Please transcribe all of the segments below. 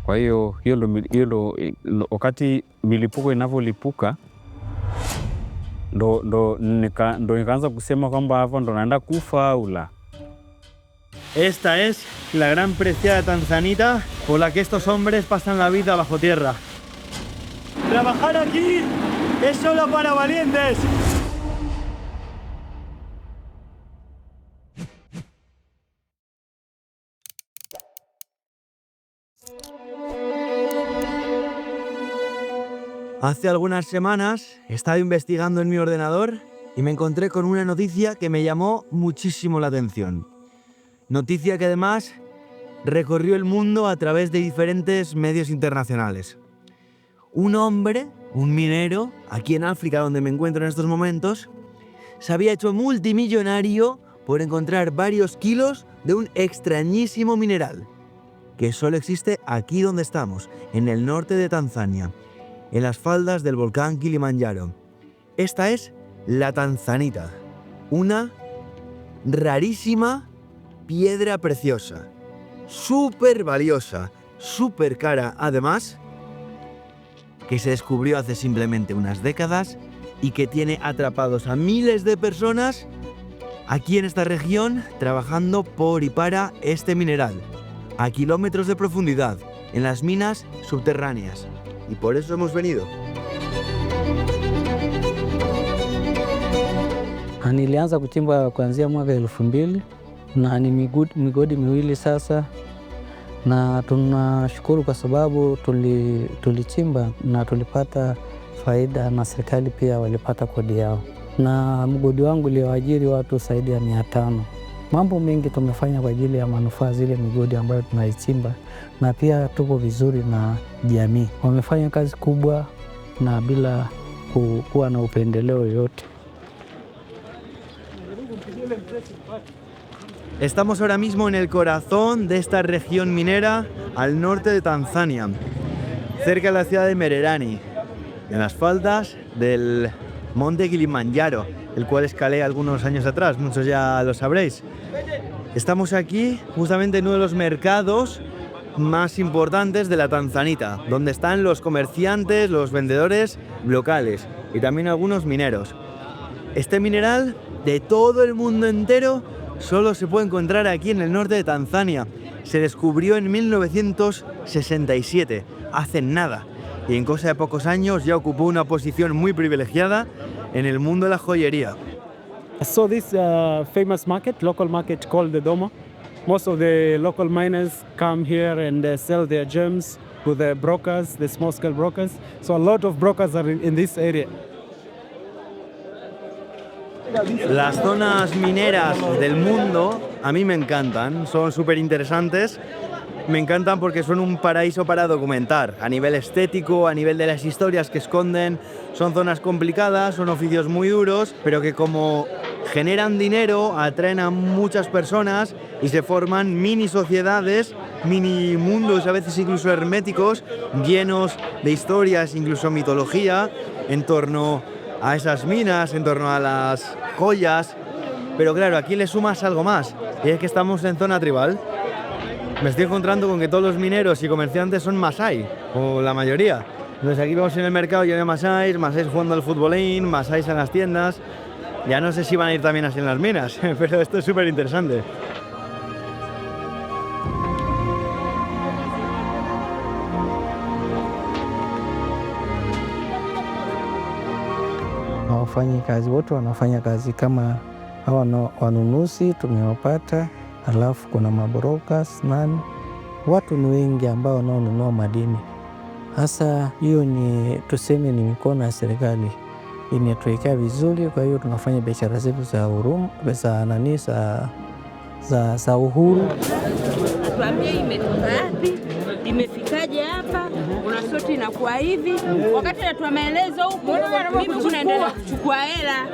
Kwa hiyo wakati milipuko inavyolipuka ndo nikaanza kusema kwamba hapa ndo naenda kufa au la. Esta es la gran preciada Tanzanita por la que estos hombres pasan la vida bajo tierra. Trabajar aquí es solo para valientes. Hace algunas semanas estaba investigando en mi ordenador y me encontré con una noticia que me llamó muchísimo la atención. Noticia que además recorrió el mundo a través de diferentes medios internacionales. Un hombre, un minero, aquí en África donde me encuentro en estos momentos, se había hecho multimillonario por encontrar varios kilos de un extrañísimo mineral que solo existe aquí donde estamos, en el norte de Tanzania, en las faldas del volcán Kilimanjaro. Esta es la tanzanita, una rarísima piedra preciosa, súper valiosa, súper cara además, que se descubrió hace simplemente unas décadas y que tiene atrapados a miles de personas aquí en esta región trabajando por y para este mineral, a kilómetros de profundidad, en las minas subterráneas. Y por eso hemos venido. Nilianza kuchimba kuanzia mwaka 2000 na ni migodi miwili sasa, na tunashukuru kwa sababu tulichimba na tulipata faida na serikali pia walipata kodi yao, na mgodi wangu ulioajiri watu zaidi ya 500. Mambo mengi tumefanya kwa ajili ya manufaa zile migodi ambayo tunaichimba, na pia tuko vizuri na jamii. Wamefanya kazi kubwa na bila kuwa na upendeleo yoyote. Estamos ahora mismo en el corazón de esta región minera al norte de Tanzania, cerca de la ciudad de Mererani, en las faldas del monte Kilimanjaro, el cual escalé algunos años atrás, muchos ya lo sabréis. Estamos aquí justamente en uno de los mercados más importantes de la Tanzanita, donde están los comerciantes, los vendedores locales y también algunos mineros. Este mineral de todo el mundo entero solo se puede encontrar aquí en el norte de Tanzania. Se descubrió en 1967, hace nada, y en cosa de pocos años ya ocupó una posición muy privilegiada en el mundo de la joyería. So this famous market, local market called the Domo. Most of the local miners come here and sell their gems to the brokers, the small-scale brokers. So a lot of brokers are in this area. Las zonas mineras del mundo a mí me encantan, son súper interesantes. Me encantan porque son un paraíso para documentar, a nivel estético, a nivel de las historias que esconden. Son zonas complicadas, son oficios muy duros, pero que como generan dinero, atraen a muchas personas y se forman mini sociedades, mini mundos, a veces incluso herméticos, llenos de historias, incluso mitología, en torno a esas minas, en torno a las joyas. Pero claro, aquí le sumas algo más, y es que estamos en zona tribal. Me estoy encontrando con que todos los mineros y comerciantes son masái, o la mayoría. Entonces aquí vamos en el mercado lleno de masáis jugando al futbolín, masáis en las tiendas. Ya no sé si van a ir también así en las minas, pero esto es súper interesante. Hawafanyi kazi, wote wanafanya kazi kama hawa wanunuzi tumewapata, alafu kuna mabrokers nani, watu ni wengi ambao wanaonunua madini. Hasa hiyo ni tuseme ni mikono ya serikali inatuwekea vizuri, kwa hiyo tunafanya biashara zetu za huru, za uhuru. Atuambie imetoka wapi, imefikaje hapa, kuna soti inakuwa hivi. Wakati anatoa maelezo huko, mimi kunaendelea kuchukua hela.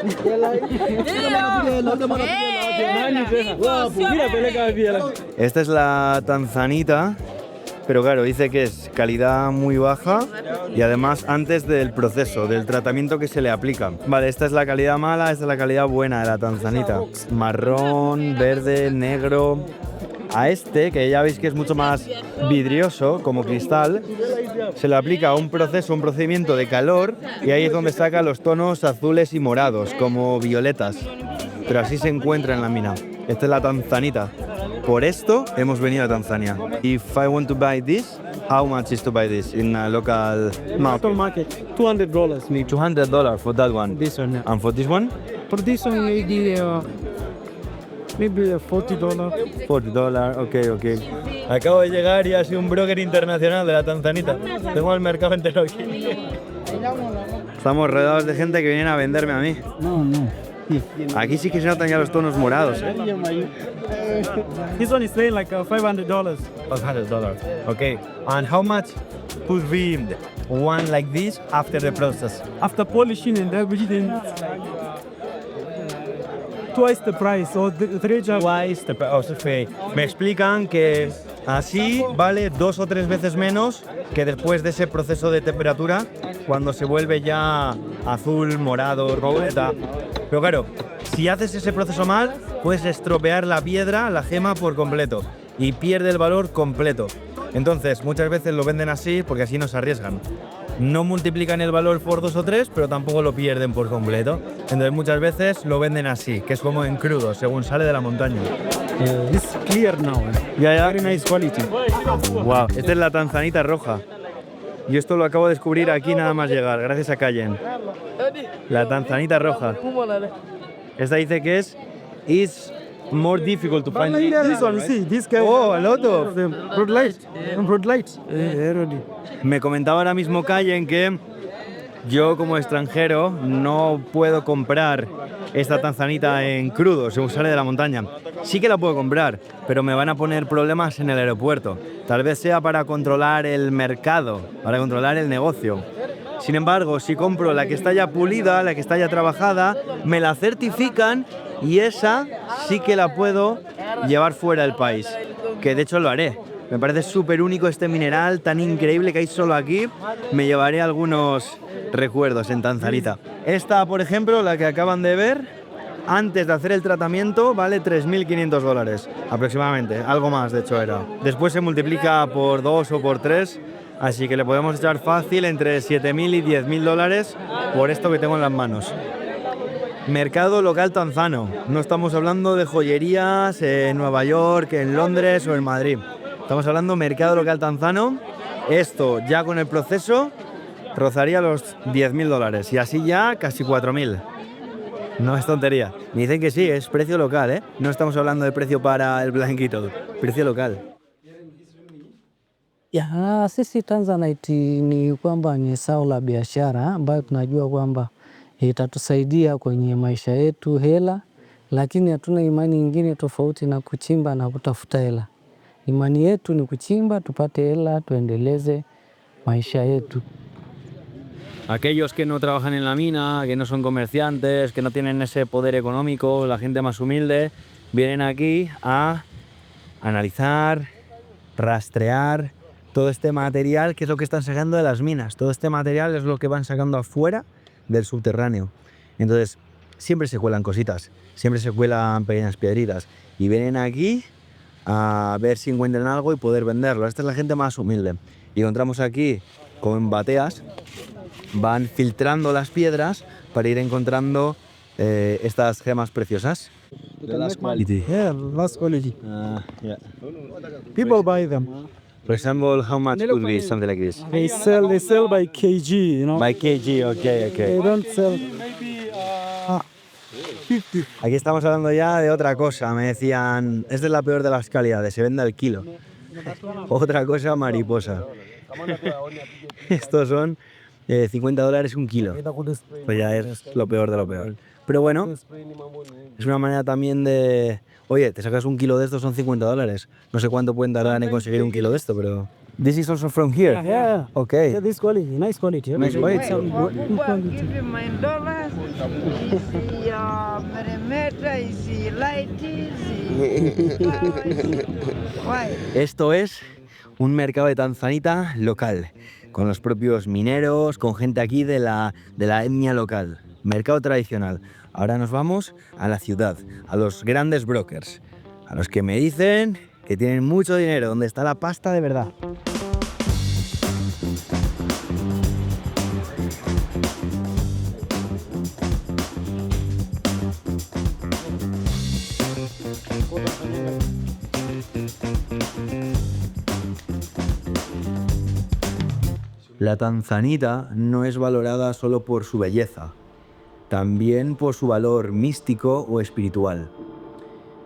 Esta es la Tanzanita, pero claro, dice que es calidad muy baja y además antes del proceso, del tratamiento que se le aplica. Vale, esta es la calidad mala, esta es la calidad buena de la Tanzanita. Marrón, verde, negro, A este, que ya veis que es mucho más vidrioso, como cristal, se le aplica un procedimiento de calor y ahí es donde saca los tonos azules y morados, como violetas. Pero así se encuentra en la mina. Esta es la tanzanita. Por esto hemos venido a Tanzania. If I want to buy this, how much is to buy this in a local market? Local market, $200 maybe. $200 for that one. This one, yeah. And for this one? For this one, maybe $40. $40, ok. Acabo de llegar y ha sido un broker internacional de la tanzanita. Tengo el mercado entero aquí. Estamos rodeados de gente que viene a venderme a mí. Aquí sí que se notan ya los tonos morados, ¿eh? This one is saying like $500. $500, okay. And how much would be one like this after the process? After polishing and everything, twice the price or three times. Twice the price. Me explican que así vale 2 o 3 veces menos que después de ese proceso de temperatura, cuando se vuelve ya azul, morado, violeta. Pero claro, si haces ese proceso mal, puedes estropear la piedra, la gema por completo y pierde el valor completo. Entonces, muchas veces lo venden así porque así no se arriesgan. No multiplican el valor por 2 o 3, pero tampoco lo pierden por completo. Entonces, muchas veces lo venden así, que es como en crudo, según sale de la montaña. It's clear now. Very nice quality. Wow, esta es la tanzanita roja. Y esto lo acabo de descubrir aquí nada más llegar, gracias a Cayen. La tanzanita roja. Esta dice que is more difficult to find. This one, see, this guy. Oh, a lot of them. Broad light. Me comentaba ahora mismo Cayen que yo como extranjero no puedo comprar esta tanzanita en crudo, según sale de la montaña. Sí que la puedo comprar, pero me van a poner problemas en el aeropuerto. Tal vez sea para controlar el mercado, para controlar el negocio. Sin embargo, si compro la que está ya pulida, la que está ya trabajada, me la certifican y esa sí que la puedo llevar fuera del país, que de hecho lo haré. Me parece súper único este mineral, tan increíble que hay solo aquí. Me llevaré algunos recuerdos en Tanzanita. Esta, por ejemplo, la que acaban de ver, antes de hacer el tratamiento vale $3.500 aproximadamente, algo más de hecho era. Después se multiplica por 2 o por 3, así que le podemos echar fácil entre $7.000 y $10.000 por esto que tengo en las manos. Mercado local tanzano, no estamos hablando de joyerías en Nueva York, en Londres o en Madrid. Estamos hablando mercado local tanzano. Esto ya con el proceso rozaría los $10.000 y así ya casi 4.000. No es tontería. Me dicen que sí, es precio local, ¿eh? No estamos hablando de precio para el blanquito, precio local. Ya, sisi Tanzanite ni kwamba ni zao la biashara ambayo tunajua kwamba itatusaidia kwenye maisha yetu hela, lakini hatuna imani nyingine tofauti na kuchimba na kutafuta hela. Imani yetu ni kuchimba, tupate hela, tuendeleze maisha yetu. Aquellos que no trabajan en la mina, que no son comerciantes, que no tienen ese poder económico, la gente más humilde, vienen aquí a analizar, rastrear todo este material, que es lo que están sacando de las minas. Todo este material es lo que van sacando afuera del subterráneo. Entonces, siempre se cuelan cositas, siempre se cuelan pequeñas piedritas y vienen aquí a ver si encuentran algo y poder venderlo. Esta es la gente más humilde. Y encontramos aquí con bateas, van filtrando las piedras para ir encontrando estas gemas preciosas. The last quality. Yeah, last quality. Yeah. People buy them. For example, how much could be something like this? They sell by kg, you know. By kg, okay. They don't sell. 50. Aquí estamos hablando ya de otra cosa. Me decían, esta es la peor de las calidades, se vende al kilo. Otra cosa, mariposa. Estos son $50 un kilo. Pues ya es lo peor de lo peor. Pero bueno, es una manera también de... Oye, te sacas un kilo de estos, son $50. No sé cuánto pueden tardar en conseguir un kilo de esto, pero... This is also from here? Yeah. Okay. Yeah, this quality, nice quality. Nice quality. Esto es un mercado de Tanzanita local, con los propios mineros, con gente aquí de la etnia local. Mercado tradicional. Ahora nos vamos a la ciudad, a los grandes brokers, a los que me dicen que tienen mucho dinero, donde está la pasta de verdad. La tanzanita no es valorada solo por su belleza, también por su valor místico o espiritual.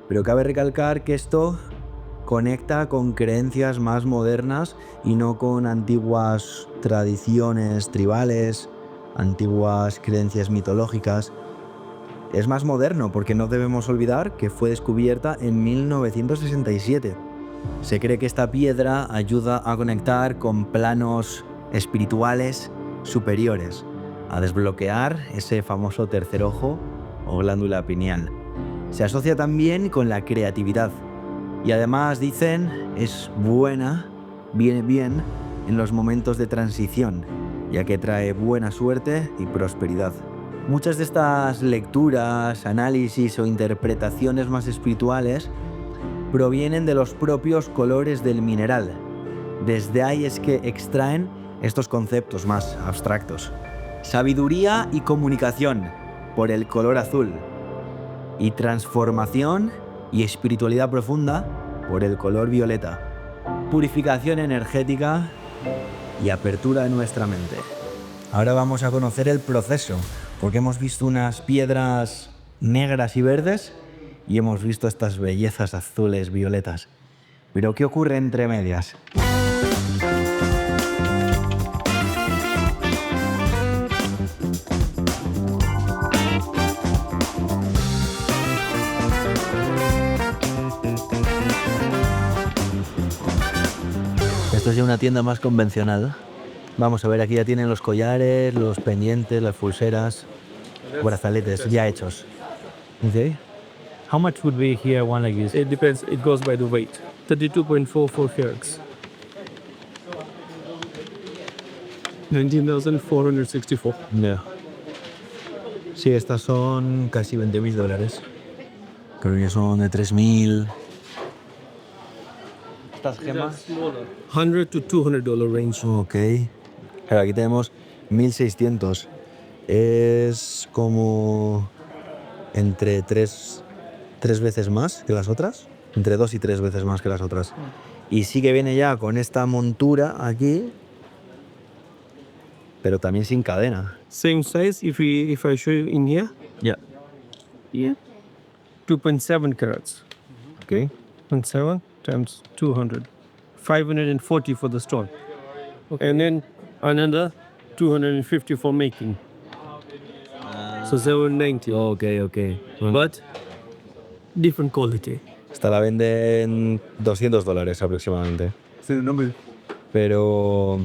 Pero cabe recalcar que esto conecta con creencias más modernas y no con antiguas tradiciones tribales, antiguas creencias mitológicas. Es más moderno porque no debemos olvidar que fue descubierta en 1967. Se cree que esta piedra ayuda a conectar con planos espirituales superiores, a desbloquear ese famoso tercer ojo o glándula pineal. Se asocia también con la creatividad y además dicen es buena, viene bien en los momentos de transición, ya que trae buena suerte y prosperidad. Muchas de estas lecturas, análisis o interpretaciones más espirituales provienen de los propios colores del mineral. Desde ahí es que extraen estos conceptos más abstractos. Sabiduría y comunicación por el color azul. Y transformación y espiritualidad profunda por el color violeta. Purificación energética y apertura de nuestra mente. Ahora vamos a conocer el proceso, porque hemos visto unas piedras negras y verdes y hemos visto estas bellezas azules, violetas. Pero ¿qué ocurre entre medias? Esto es ya una tienda más convencional. Vamos a ver, aquí ya tienen los collares, los pendientes, las pulseras, brazaletes ya hechos. Okay. How much would be here one like this? It depends. It goes by the weight. 32.44 carats. 19,464. Yeah. Sí, estas son casi $20,000. Creo que son de 3.000. Estas gemas. $100 to $200 range. Ok. Claro, aquí tenemos 1.600. Es como entre tres veces más que las otras. Entre 2 y 3 veces más que las otras. Y sí que viene ya con esta montura aquí, pero también sin cadena. Same size. If I show you in here. Ya. Yeah. 2.7 carats. Ok. 0.7 times 200. 540 for the stone. Okay. And then another 250 for making. So 790. Ok, ok. But different quality. Esta la venden $200 aproximadamente. Sí, no me... Pero... O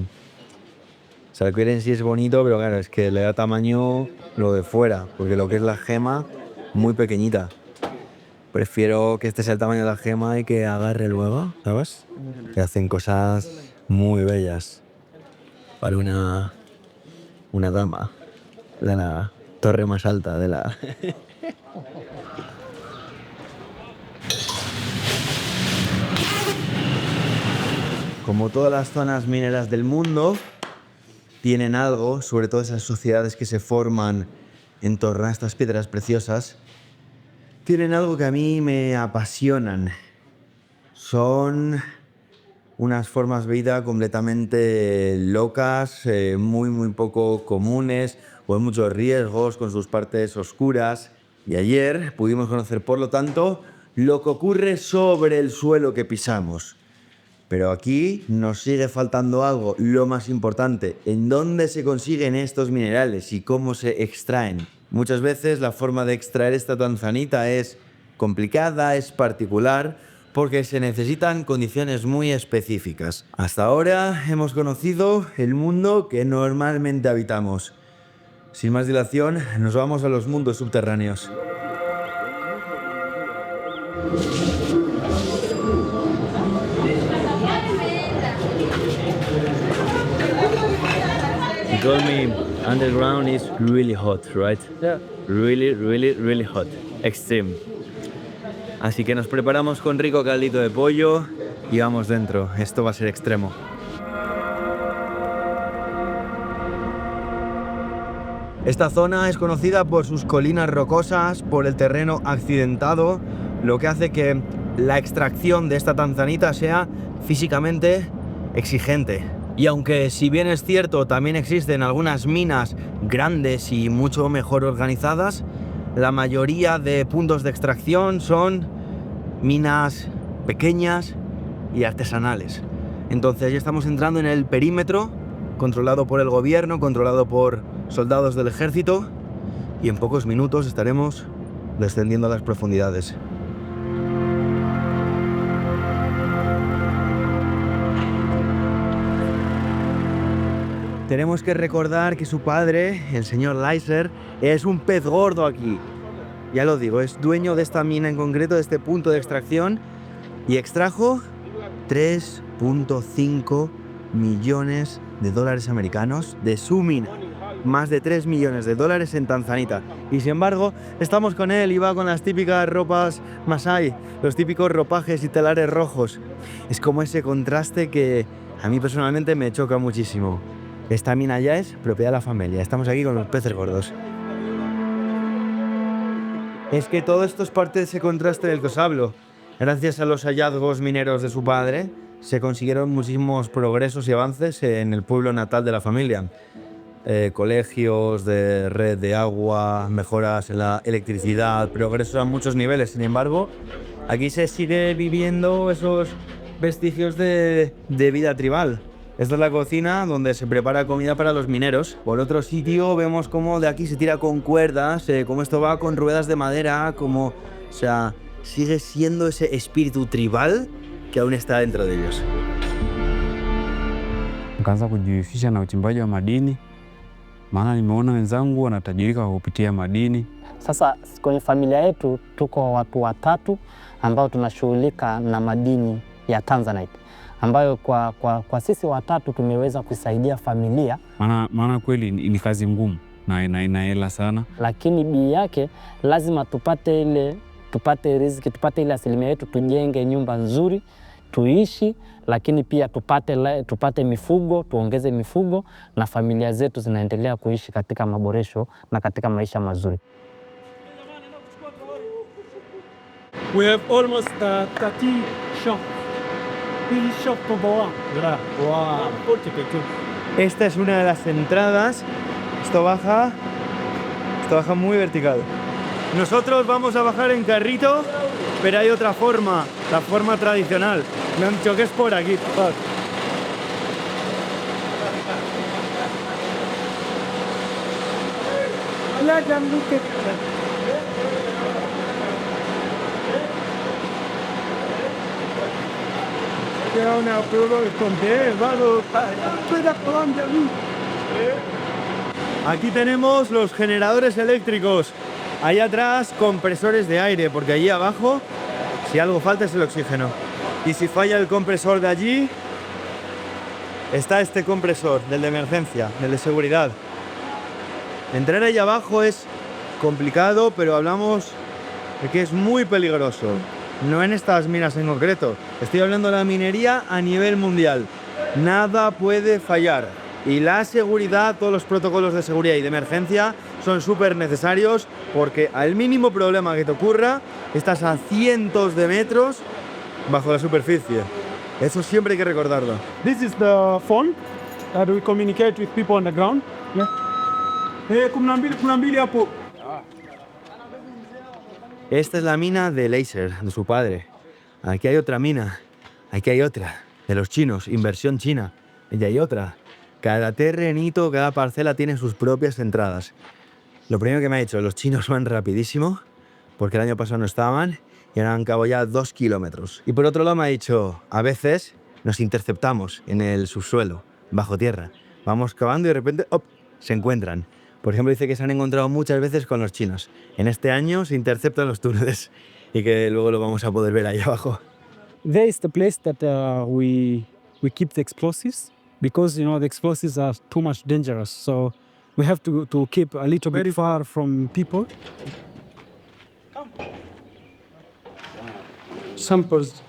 sea, el cuero en sí es bonito, pero claro, es que le da tamaño lo de fuera, porque lo que es la gema, muy pequeñita. Prefiero que este sea el tamaño de la gema y que agarre luego, ¿sabes? Que hacen cosas muy bellas para una dama de la torre más alta de la... Como todas las zonas mineras del mundo, tienen algo, sobre todo esas sociedades que se forman en torno a estas piedras preciosas, tienen algo que a mí me apasionan. Son unas formas de vida completamente locas, muy poco comunes, con muchos riesgos, con sus partes oscuras. Y ayer pudimos conocer, por lo tanto, lo que ocurre sobre el suelo que pisamos. Pero aquí nos sigue faltando algo, lo más importante, en dónde se consiguen estos minerales y cómo se extraen. Muchas veces la forma de extraer esta tanzanita es complicada, es particular, porque se necesitan condiciones muy específicas. Hasta ahora hemos conocido el mundo que normalmente habitamos. Sin más dilación, nos vamos a los mundos subterráneos. You told me underground is really hot, right? Yeah. Really hot. Extreme. Así que nos preparamos con rico caldito de pollo y vamos dentro. Esto va a ser extremo. Esta zona es conocida por sus colinas rocosas, por el terreno accidentado, lo que hace que la extracción de esta tanzanita sea físicamente exigente. Y aunque, si bien es cierto, también existen algunas minas grandes y mucho mejor organizadas, la mayoría de puntos de extracción son minas pequeñas y artesanales. Entonces ya estamos entrando en el perímetro, controlado por el gobierno, controlado por soldados del ejército, y en pocos minutos estaremos descendiendo a las profundidades. Tenemos que recordar que su padre, el señor Leiser, es un pez gordo aquí. Ya lo digo, es dueño de esta mina en concreto, de este punto de extracción, y extrajo 3.5 millones de dólares americanos de su mina. Más de 3 millones de dólares en tanzanita. Y sin embargo, estamos con él y va con las típicas ropas masái, los típicos ropajes y telares rojos. Es como ese contraste que a mí personalmente me choca muchísimo. Esta mina ya es propiedad de la familia. Estamos aquí con los peces gordos. Es que todo esto es parte de ese contraste del que os hablo. Gracias a los hallazgos mineros de su padre, se consiguieron muchísimos progresos y avances en el pueblo natal de la familia. Colegios, de red de agua, mejoras en la electricidad, progresos a muchos niveles. Sin embargo, aquí se sigue viviendo esos vestigios de vida tribal. Esta es la cocina donde se prepara comida para los mineros. Por otro sitio vemos cómo de aquí se tira con cuerdas, cómo esto va con ruedas de madera, como, o sea, sigue siendo ese espíritu tribal que aún está dentro de ellos. Nikaanza kujihusisha na uchimbaji wa madini, maana nimeona wenzangu wanatajirika kwa kupitia madini. Sasa kwenye familia yetu tuko watu watatu ambao tunashughulika na madini ya Tanzanite, ambayo kwa sisi watatu tumeweza kusaidia familia. Maana kweli ni kazi ngumu na ina hela sana. Lakini bii yake lazima tupate riziki, tupate ile asilimia yetu, tujenge nyumba nzuri, tuishi, lakini pia tupate mifugo, tuongeze mifugo, na familia zetu zinaendelea kuishi katika maboresho na katika maisha mazuri. We have almost 30 shops. Shop wow. Esta es una de las entradas. Esto baja muy vertical. Nosotros vamos a bajar en carrito, pero hay otra forma, la forma tradicional. Me han dicho que es por aquí. Aquí tenemos los generadores eléctricos. Ahí atrás, compresores de aire, porque allí abajo, si algo falta, es el oxígeno. Y si falla el compresor de allí, está este compresor, del de emergencia, del de seguridad. Entrar ahí abajo es complicado, pero hablamos de que es muy peligroso. No en estas minas en concreto. Estoy hablando de la minería a nivel mundial. Nada puede fallar. Y la seguridad, todos los protocolos de seguridad y de emergencia son súper necesarios, porque al mínimo problema que te ocurra, estás a cientos de metros bajo la superficie. Eso siempre hay que recordarlo. This is the phone that we communicate with people on the ground. Yeah. Hapo. Esta es la mina de Leiser, de su padre. Aquí hay otra mina. Aquí hay otra. De los chinos, inversión china. Y hay otra. Cada terrenito, cada parcela tiene sus propias entradas. Lo primero que me ha dicho, los chinos van rapidísimo, porque el año pasado no estaban, y ahora han cavado ya 2 kilómetros. Y por otro lado me ha dicho, a veces nos interceptamos en el subsuelo, bajo tierra. Vamos cavando y de repente, ¡op!, se encuentran. Por ejemplo, dice que se han encontrado muchas veces con los chinos. En este año se interceptan los túneles y que luego lo vamos a poder ver ahí abajo. There is the place that we keep the explosives, because the explosives are too much dangerous. So we have to keep a little bit far from people. samples.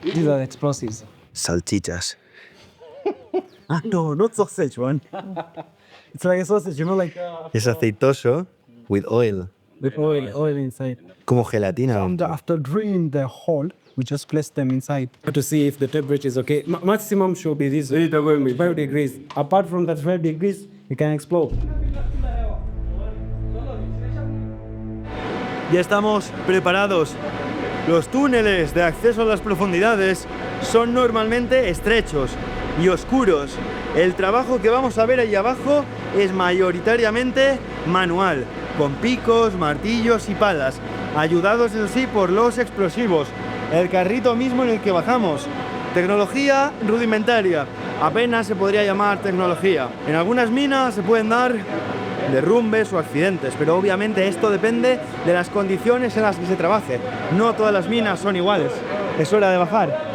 These are the explosives. Salchichas. No, not sausage one. It's like a sausage, you know, like Es aceitoso with oil. with oil inside. Como gelatina. And after drilling the hole, we just place them inside to see if the temperature is okay. Maximum should be this 5 degrees. Apart from that 5 degrees, it can explode. Ya estamos preparados. Los túneles de acceso a las profundidades son normalmente estrechos y oscuros. El trabajo que vamos a ver ahí abajo es mayoritariamente manual, con picos, martillos y palas, ayudados eso sí por los explosivos. El carrito mismo en el que bajamos. Tecnología rudimentaria, apenas se podría llamar tecnología. En algunas minas se pueden dar derrumbes o accidentes, pero obviamente esto depende de las condiciones en las que se trabaje. No todas las minas son iguales. Es hora de bajar.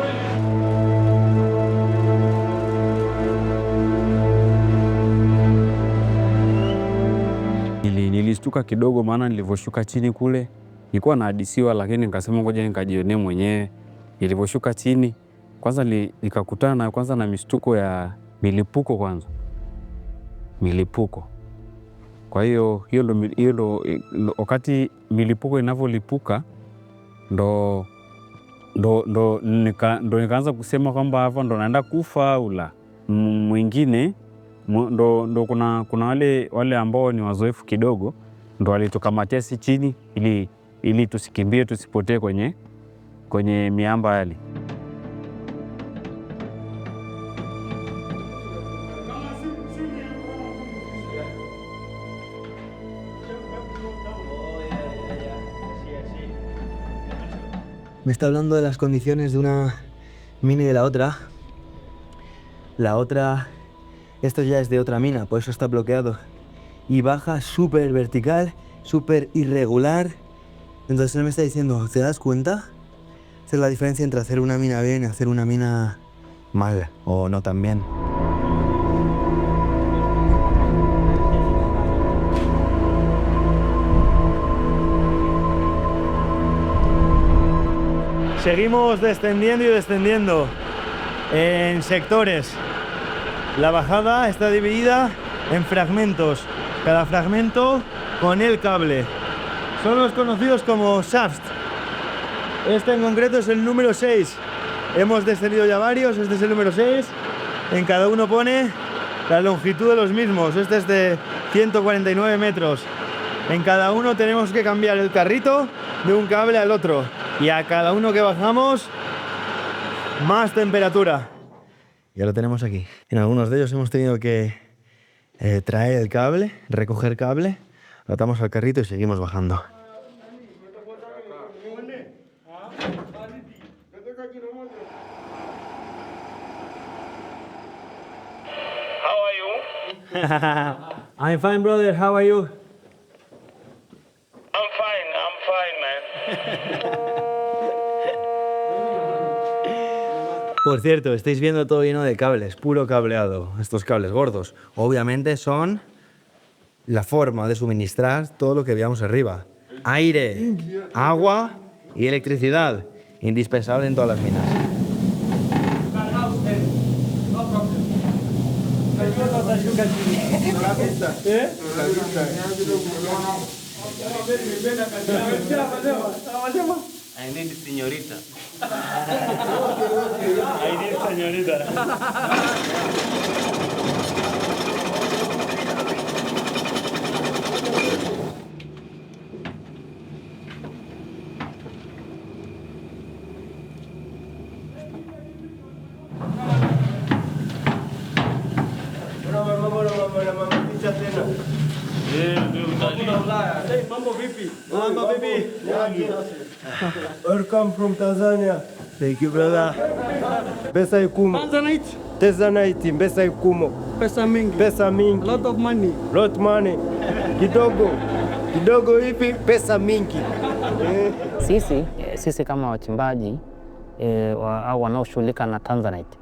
Nilistuka kidogo, maana nilivyoshuka chini kule nilikuwa nahadisiwa, lakini nikasema ngoja nikajionee mwenyewe. Nilivyoshuka chini kwanza nikakutana kwanza na mistuko ya milipuko kwanza. Milipuko. Kwa hiyo wakati milipuko inavyolipuka ndo nikaanza kusema kwamba hapa ndo naenda kufa au la. Mwingine ndo kuna wale ambao ni wazoefu kidogo ndo walitukamatia si chini ili tusikimbie, tusipotee kwenye miamba yale. Me está hablando de las condiciones de una mina y de la otra. La otra, esto ya es de otra mina, por eso está bloqueado. Y baja súper vertical, súper irregular. Entonces él me está diciendo, ¿te das cuenta? Esa es la diferencia entre hacer una mina bien y hacer una mina mal o no tan bien. Seguimos descendiendo y descendiendo en sectores. La bajada está dividida en fragmentos, cada fragmento con el cable. Son los conocidos como shafts. Este en concreto es el número 6. Hemos descendido ya varios, este es el número 6. En cada uno pone la longitud de los mismos. Este es de 149 metros. En cada uno tenemos que cambiar el carrito de un cable al otro. Y a cada uno que bajamos, más temperatura. Ya lo tenemos aquí. En algunos de ellos hemos tenido que traer el cable, recoger cable, lo atamos al carrito y seguimos bajando. How are you? I'm fine, brother. How are you? I'm fine, man. Por cierto, estáis viendo todo lleno de cables, puro cableado. Estos cables gordos, obviamente, son la forma de suministrar todo lo que veamos arriba. Aire, agua y electricidad. Indispensable en todas las minas. I need señorita. I need señorita. Mambo vipi? Welcome from Tanzania. Thank you, brother. Pesa ikumo. Tanzanite, pesa ikumo. Pesa mingi. Pesa mingi. Lot of money. Lot money. Kidogo. Kidogo hivi pesa mingi. Sisi kama wachimbaji au wanaoshughulika na Tanzanite,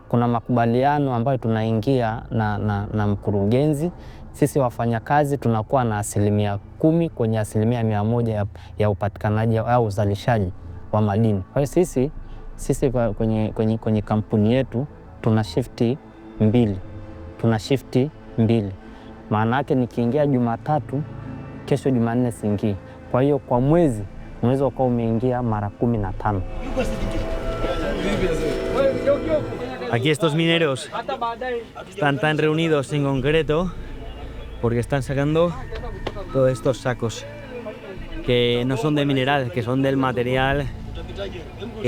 kuna makubaliano ambayo tunaingia na mkurugenzi. Sisi wafanyakazi tunakuwa na 10% kwenye 100% ya upatikanaji au uzalishaji wa madini. Kwa hiyo sisi kwenye kampuni yetu tuna shifti mbili. Maana yake nikiingia Jumatatu, kesho Jumanne siingii. Kwa hiyo kwa mwezi unaweza ukawa umeingia mara 15. Aquí estos mineros están tan reunidos en concreto porque están sacando todos estos sacos que no son de mineral, que son del material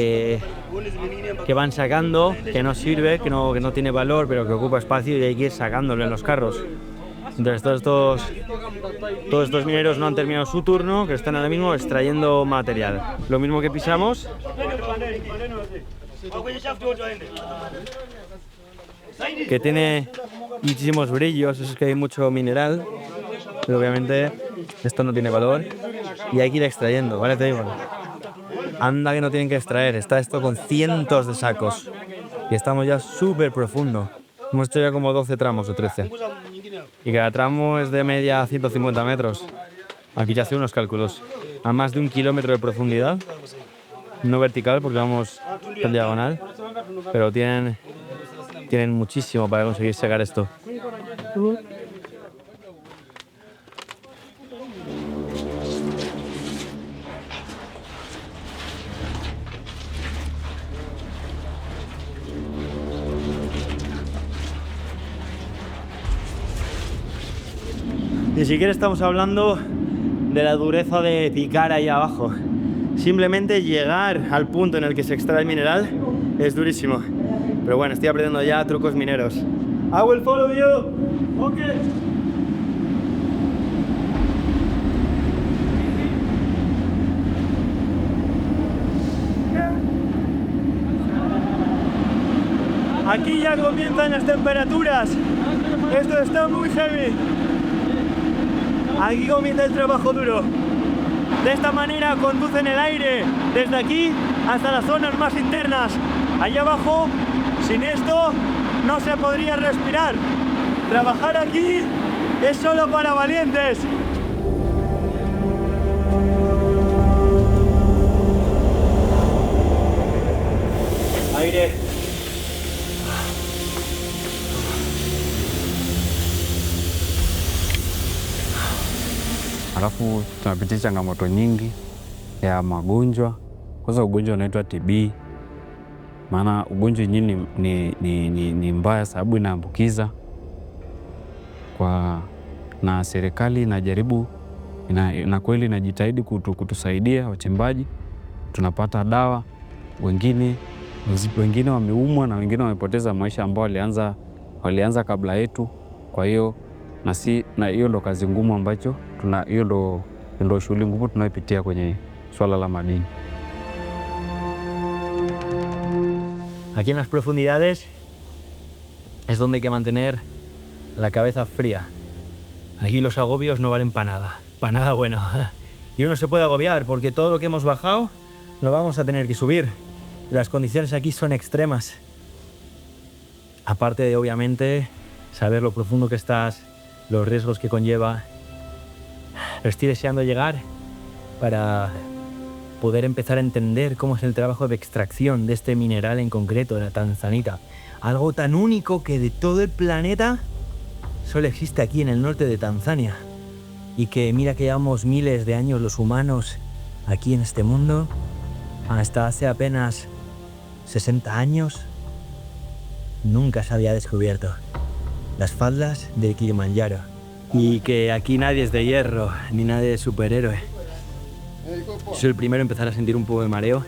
que van sacando, que no sirve, que no tiene valor, pero que ocupa espacio y hay que ir sacándolo en los carros. Entonces todos estos mineros no han terminado su turno, que están ahora mismo extrayendo material. Lo mismo que pisamos. Que tiene muchísimos brillos, eso es que hay mucho mineral, pero obviamente esto no tiene valor y hay que ir extrayendo, ¿vale? Te digo, anda que no tienen que extraer, está esto con cientos de sacos y estamos ya súper profundo. Hemos hecho ya como 12 tramos o 13 y cada tramo es de media 150 metros. Aquí ya hace unos cálculos, a más de 1 kilómetro de profundidad, no vertical porque vamos en diagonal, pero tienen muchísimo para conseguir sacar esto. Ni siquiera estamos hablando de la dureza de picar ahí abajo. Simplemente llegar al punto en el que se extrae el mineral es durísimo. Pero bueno, estoy aprendiendo ya trucos mineros. I will follow you. Okay. Aquí ya comienzan las temperaturas. Esto está muy heavy. Aquí comienza el trabajo duro. De esta manera conducen el aire desde aquí hasta las zonas más internas. Allá abajo, sin esto, no se podría respirar. Trabajar aquí es solo para valientes. Aire. Alafu tunapitia changamoto nyingi ya magonjwa. Kwanza ugonjwa unaitwa TB. Maana ugonjwa yenyewe ni mbaya sababu inaambukiza. Na serikali inajaribu na kweli inajitahidi kutusaidia wachimbaji. Tunapata dawa, wengine wameumwa na wengine wamepoteza maisha ambao walianza kabla yetu. Kwa hiyo na hiyo ndo kazi ngumu ambacho hiyo ndo shughuli ngumu tunayopitia kwenye swala la madini. Aquí en las profundidades es donde hay que mantener la cabeza fría. Aquí los agobios no valen para nada bueno. Y uno se puede agobiar porque todo lo que hemos bajado lo vamos a tener que subir. Las condiciones aquí son extremas. Aparte de, obviamente, saber lo profundo que estás, los riesgos que conlleva. Pero estoy deseando llegar para poder empezar a entender cómo es el trabajo de extracción de este mineral en concreto, de la tanzanita. Algo tan único que de todo el planeta solo existe aquí en el norte de Tanzania. Y que mira que llevamos miles de años los humanos aquí en este mundo, hasta hace apenas 60 años, nunca se había descubierto las faldas del Kilimanjaro. Y que aquí nadie es de hierro, ni nadie es superhéroe. Soy el primero en empezar a sentir un poco de mareo.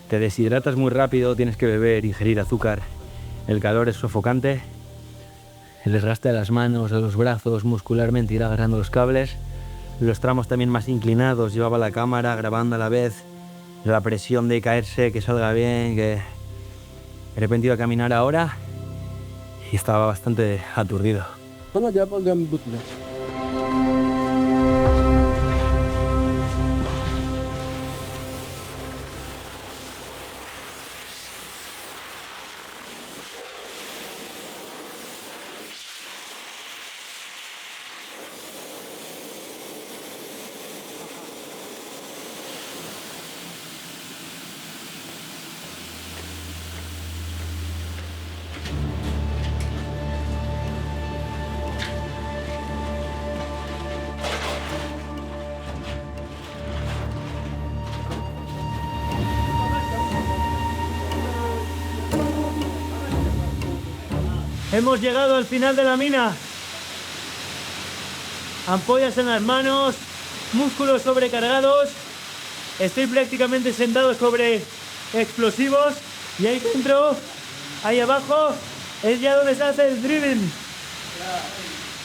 Te deshidratas muy rápido, tienes que beber, ingerir azúcar. El calor es sofocante. El desgaste de las manos, de los brazos, muscularmente ir agarrando los cables. Los tramos también más inclinados, llevaba la cámara grabando a la vez. La presión de caerse, que salga bien, que... De repente iba a caminar ahora y estaba bastante aturdido. Hemos llegado al final de la mina. Ampollas en las manos, músculos sobrecargados. Estoy prácticamente sentado sobre explosivos. Y ahí dentro, ahí abajo, es ya donde se hace el drilling.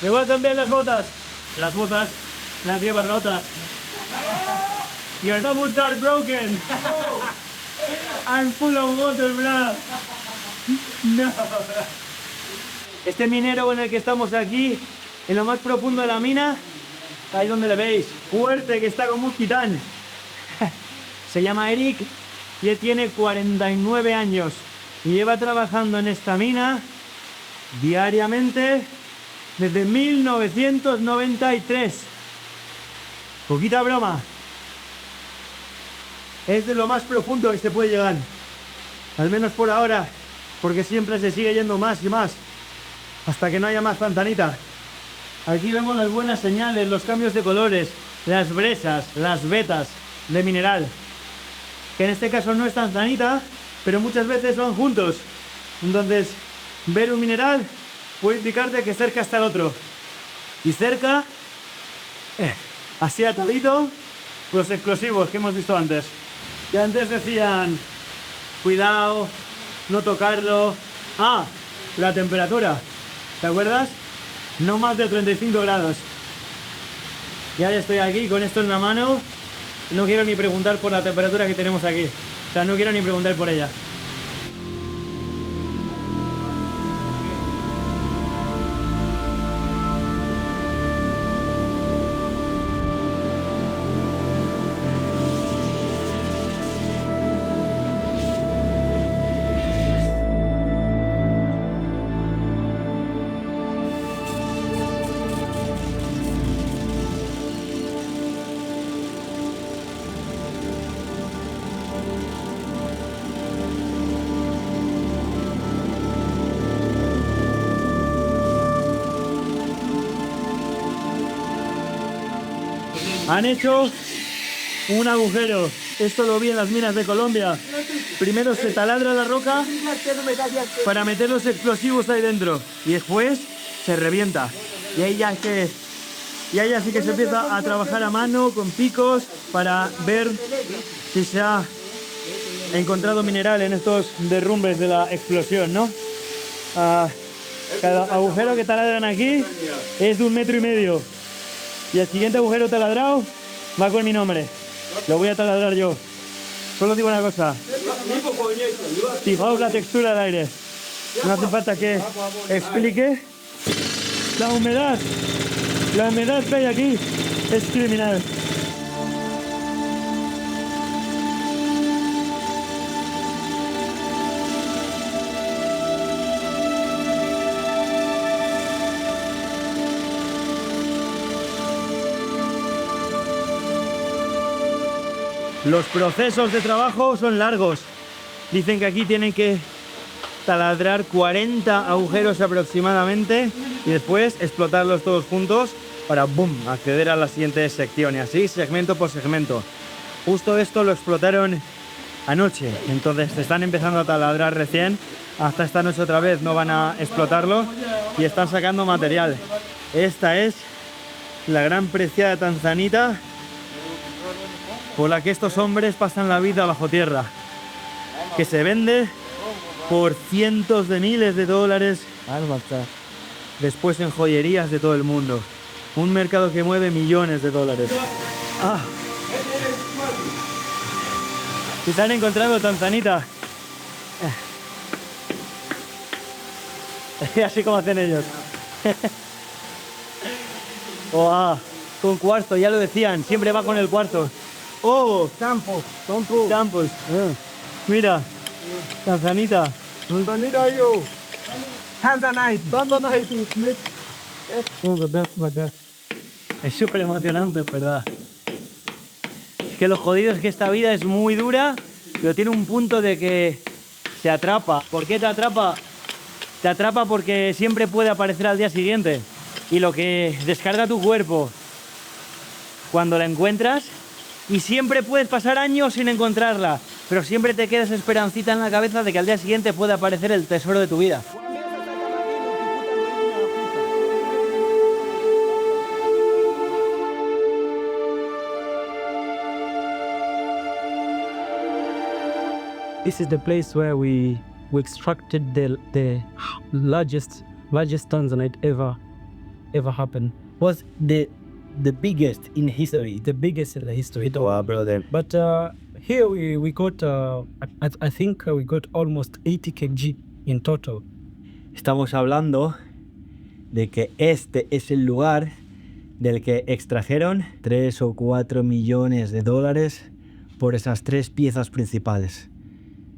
Me voy a cambiar las botas. Las botas las llevo rotas. Your doubles are broken. I'm full of water, bro. No. Este minero con el que estamos aquí, en lo más profundo de la mina, ahí donde le veis, fuerte, que está como un titán. Se llama Eric y él tiene 49 años y lleva trabajando en esta mina diariamente desde 1993. Poquita broma. Es de lo más profundo que se puede llegar. Al menos por ahora, porque siempre se sigue yendo más y más, hasta que no haya más pantanita. Aquí vemos las buenas señales, los cambios de colores, las bresas, las vetas de mineral. Que en este caso no es tanzanita, pero muchas veces van juntos. Entonces, ver un mineral puede indicarte que cerca está el otro. Y cerca, así atadito, los explosivos que hemos visto antes. Que antes decían, cuidado, no tocarlo. Ah, la temperatura, ¿te acuerdas? No más de 35 grados. Ya estoy aquí con esto en la mano. No quiero ni preguntar por la temperatura que tenemos aquí. O sea, no quiero ni preguntar por ella. Han hecho un agujero. Esto lo vi en las minas de Colombia. Primero se taladra la roca para meter los explosivos ahí dentro. Y después se revienta. Y ahí ya sí que se empieza a trabajar a mano con picos para ver si se ha encontrado mineral en estos derrumbes de la explosión, ¿no? Cada agujero que taladran aquí es de 1,5 metros. Y el siguiente agujero taladrado va con mi nombre. Lo voy a taladrar yo. Solo digo una cosa. Fijaos la textura del aire. No hace falta que explique. La humedad que hay aquí es criminal. Los procesos de trabajo son largos. Dicen que aquí tienen que taladrar 40 agujeros aproximadamente y después explotarlos todos juntos para boom, acceder a la siguiente sección y así segmento por segmento. Justo esto lo explotaron anoche, entonces están empezando a taladrar recién. Hasta esta noche otra vez no van a explotarlo y están sacando material. Esta es la gran preciada tanzanita por la que estos hombres pasan la vida bajo tierra, que se vende por cientos de miles de dólares después en joyerías de todo el mundo. Un mercado que mueve millones de dólares. Si se han encontrado tanzanita, así como hacen ellos. Con cuarzo, ya lo decían, siempre va con el cuarzo. Oh, campos. Mira, tanzanita. Es súper emocionante, ¿verdad? Es que lo jodido es que esta vida es muy dura, pero tiene un punto de que se atrapa. ¿Por qué te atrapa? Te atrapa porque siempre puede aparecer al día siguiente. Y lo que descarga tu cuerpo cuando la encuentras, y siempre puedes pasar años sin encontrarla, pero siempre te queda esa esperancita en la cabeza de que al día siguiente puede aparecer el tesoro de tu vida. This is the place where we extracted the largest tanzanite ever happened. Was the biggest in history. The biggest in the history. Wow, brother. But here we got, I think we got almost 80 kg in total. Estamos hablando de que este es el lugar del que extrajeron 3 o 4 millones de dólares por esas 3 piezas principales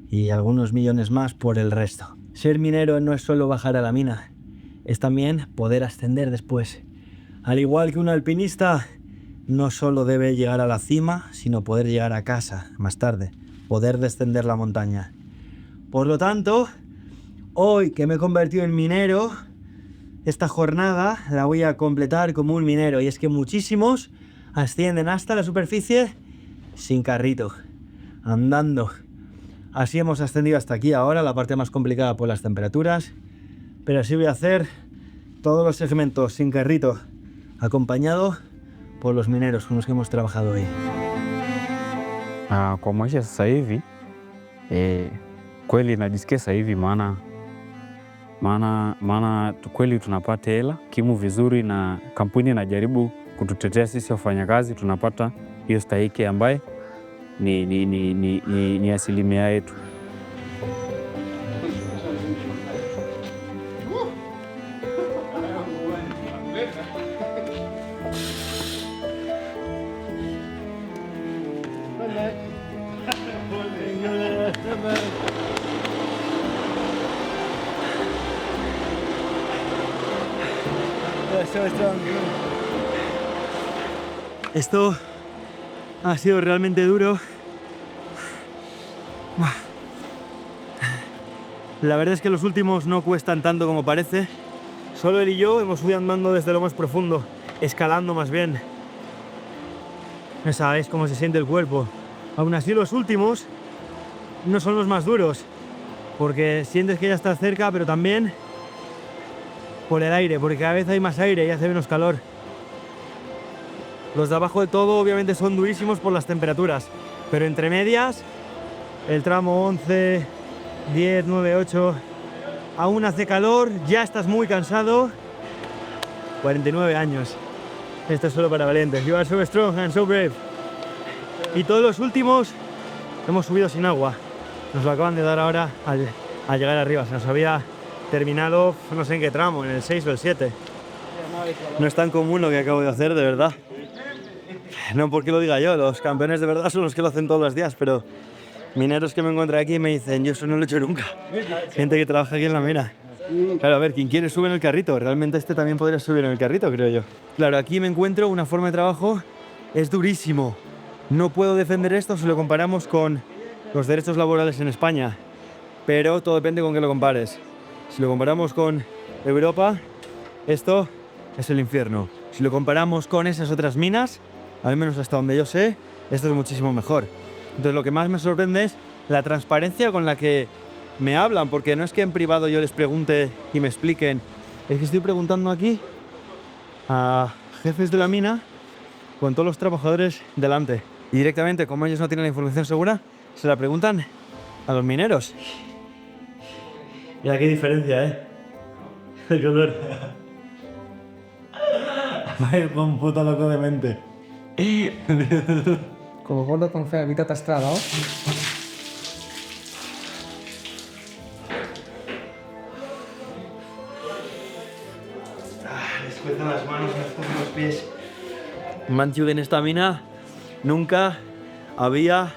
y algunos millones más por el resto. Ser minero no es solo bajar a la mina, es también poder ascender después. Al igual que un alpinista, no solo debe llegar a la cima, sino poder llegar a casa más tarde, poder descender la montaña. Por lo tanto, hoy que me he convertido en minero, esta jornada la voy a completar como un minero, y es que muchísimos ascienden hasta la superficie sin carrito, andando. Así hemos ascendido hasta aquí ahora, la parte más complicada por las temperaturas, pero así voy a hacer todos los segmentos sin carrito, acompañado por los mineros con los que hemos trabajado hoy. Kwa maisha sasa hivi kweli najisikia sasa hivi maana kweli tunapata hela kimu vizuri, na kampuni inajaribu kututetea sisi wafanyakazi, tunapata hiyo stahiki ambaye ni asilimia yetu. Esto ha sido realmente duro. La verdad es que los últimos no cuestan tanto como parece. Solo él y yo hemos ido andando desde lo más profundo, escalando más bien. No sabéis cómo se siente el cuerpo. Aún así los últimos no son los más duros, porque sientes que ya estás cerca, pero también por el aire, porque cada vez hay más aire y hace menos calor. Los de abajo de todo obviamente son durísimos por las temperaturas, pero entre medias, el tramo 11, 10, 9, 8, aún hace calor, ya estás muy cansado. 49 años. Esto es solo para valientes. You are so strong and so brave. Y todos los últimos hemos subido sin agua. Nos lo acaban de dar ahora al llegar arriba. Se nos había terminado, no sé en qué tramo, en el 6 o el 7. No es tan común lo que acabo de hacer, de verdad. No porque lo diga yo, los campeones de verdad son los que lo hacen todos los días, pero mineros que me encuentro aquí me dicen, yo eso no lo he hecho nunca. Gente que trabaja aquí en la mina. Claro, a ver, quien quiere sube en el carrito. Realmente este también podría subir en el carrito, creo yo. Claro, aquí me encuentro una forma de trabajo, es durísimo. No puedo defender esto si lo comparamos con los derechos laborales en España, pero todo depende con qué lo compares. Si lo comparamos con Europa, esto es el infierno. Si lo comparamos con esas otras minas, al menos hasta donde yo sé, esto es muchísimo mejor. Entonces lo que más me sorprende es la transparencia con la que me hablan, porque no es que en privado yo les pregunte y me expliquen, es que estoy preguntando aquí a jefes de la mina con todos los trabajadores delante. Y directamente, como ellos no tienen la información segura, se la preguntan a los mineros. Mira qué diferencia, ¿eh? El color. Vaya con puta loco de mente. Come guarda con fai la vita a strada, oh? Les cuezan las manos, les cuezan los pies. Manchu, en esta mina nunca había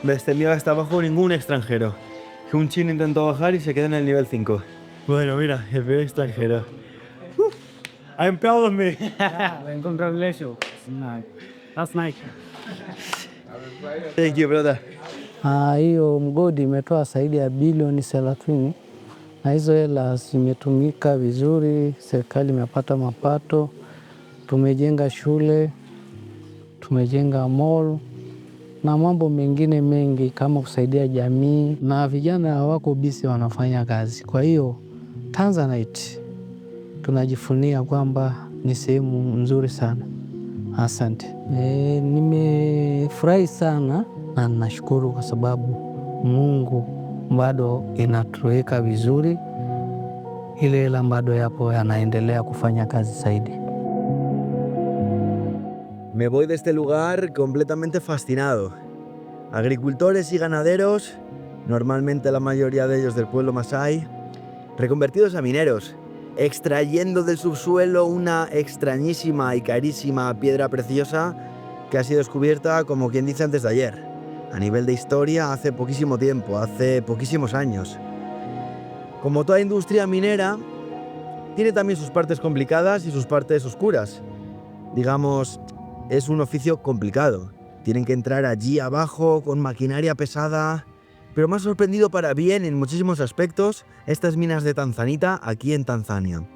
descendido hasta abajo ningún extranjero. Un chino intentó bajar y se quedó en el nivel 5. Bueno, mira, el primer extranjero. I'm proud of me. Congratulations. That's nice. Thank you, brother. Hiyo mgodi imetoa zaidi ya bilioni 30 na hizo hela zimetumika vizuri, serikali imepata mapato, tumejenga shule, tumejenga mall na mambo mengine mengi kama kusaidia jamii, na vijana wako busy wanafanya kazi. Kwa hiyo Tanzanite tunajifunia kwamba ni sehemu nzuri sana. Asante. Nimefurahi sana na nashukuru kwa sababu Mungu bado inatuweka vizuri, ile hela bado yapo yanaendelea kufanya kazi zaidi. Me voy de este lugar completamente fascinado. Agricultores y ganaderos, normalmente la mayoría de ellos del pueblo Masái, reconvertidos a mineros, extrayendo del subsuelo una extrañísima y carísima piedra preciosa que ha sido descubierta, como quien dice, antes de ayer. A nivel de historia, hace poquísimo tiempo, hace poquísimos años. Como toda industria minera, tiene también sus partes complicadas y sus partes oscuras. Digamos, es un oficio complicado. Tienen que entrar allí abajo con maquinaria pesada. Pero me ha sorprendido para bien en muchísimos aspectos estas minas de tanzanita aquí en Tanzania.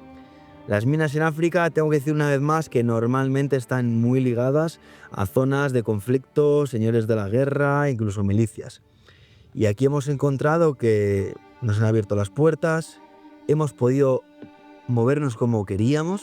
Las minas en África, tengo que decir una vez más que normalmente están muy ligadas a zonas de conflicto, señores de la guerra, incluso milicias. Y aquí hemos encontrado que nos han abierto las puertas, hemos podido movernos como queríamos,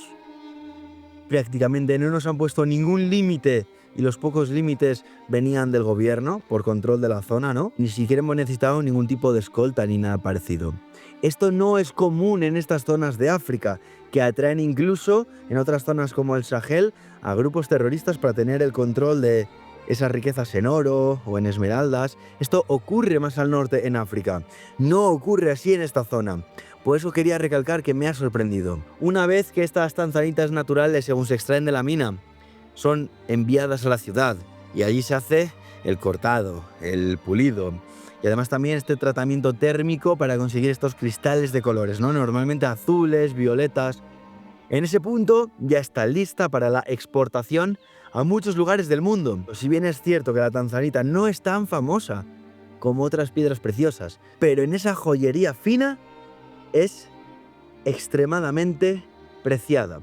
prácticamente no nos han puesto ningún límite y los pocos límites venían del gobierno por control de la zona, ¿no? Ni siquiera hemos necesitado ningún tipo de escolta ni nada parecido. Esto no es común en estas zonas de África, que atraen incluso en otras zonas como el Sahel a grupos terroristas para tener el control de esas riquezas en oro o en esmeraldas. Esto ocurre más al norte en África, no ocurre así en esta zona. Por eso quería recalcar que me ha sorprendido. Una vez que estas tanzanitas naturales, según se extraen de la mina, son enviadas a la ciudad y allí se hace el cortado, el pulido y además también este tratamiento térmico para conseguir estos cristales de colores, ¿no? Normalmente azules, violetas. En ese punto ya está lista para la exportación a muchos lugares del mundo. Si bien es cierto que la tanzanita no es tan famosa como otras piedras preciosas, pero en esa joyería fina es extremadamente preciada.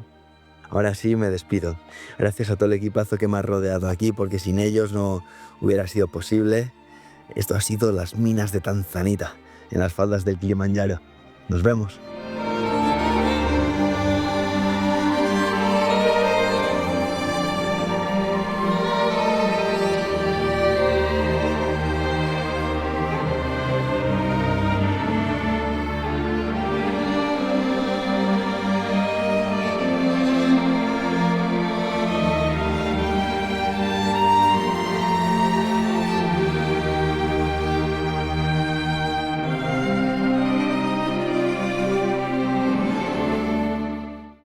Ahora sí me despido. Gracias a todo el equipazo que me ha rodeado aquí, porque sin ellos no hubiera sido posible. Esto ha sido las minas de tanzanita en las faldas del Kilimanjaro. Nos vemos.